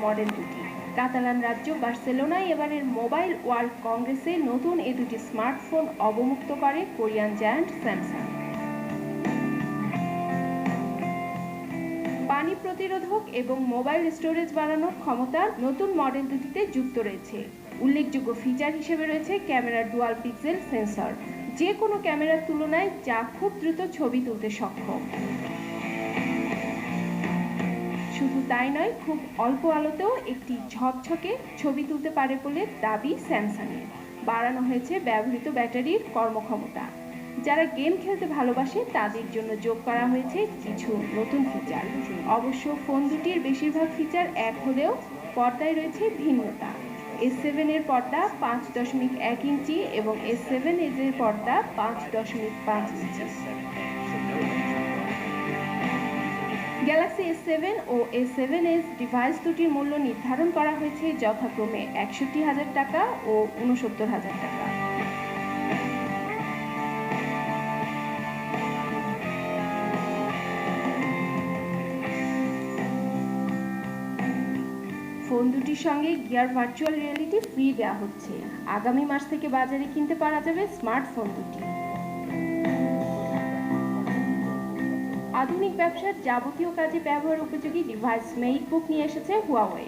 Model দুটি। Catalan রাজ্য বার্সেলোনায় এবারের মোবাইল ওয়ার্ল্ড কংগ্রেসে নতুন এ দুটি স্মার্টফোন অবমুক্ত করে কোরিয়ান জায়ান্ট স্যামসাং। পানি প্রতিরোধক এবং মোবাইল স্টোরেজ বাড়ানোর ক্ষমতা নতুন মডেল দুটিতে যুক্ত রয়েছে। উল্লেখযোগ্য ফিচার হিসেবে রয়েছে ক্যামেরার ডুয়াল পিক্সেল সেন্সর, যে কোনো ক্যামেরার তুলনায় যা খুব দ্রুত ছবি তুলতে সক্ষম। শুধু তাই নয়, খুব অল্প আলোতেও একটি ঝকঝকে ছবি তুলতে পারে বলে দাবি স্যামসাংয়ের। বাড়ানো হয়েছে ব্যবহৃত ব্যাটারির কর্মক্ষমতা। যারা গেম খেলতে ভালোবাসে তাদের জন্য যোগ করা হয়েছে কিছু নতুন ফিচার। অবশ্য ফোন দুটির বেশিরভাগ ফিচার এক হলেও পর্দায় রয়েছে ভিন্নতা। S7 এর পর্দা 5.1 ইঞ্চি এবং S7 এর পর্দা 5.5 ইঞ্চি। গ্যালাক্সি S7 ও S7s ডিভাইস দুটির মূল্য নির্ধারণ করা হয়েছে যথাক্রমে ৬১,০০০ টাকা ও ৬৯,০০০ টাকা। ফোন দুটির সঙ্গে গিয়ার ভার্চুয়াল রিয়েলিটি ফ্রি দেওয়া হচ্ছে। আগামী মাস থেকে বাজারে কিনতে পারা যাবে স্মার্টফোন দুটি। আধুনিক ব্যবসার যাবতীয় কাজে ব্যবহার উপযোগী ডিভাইস মেকবুক নিয়ে এসেছে হুয়াওয়ে।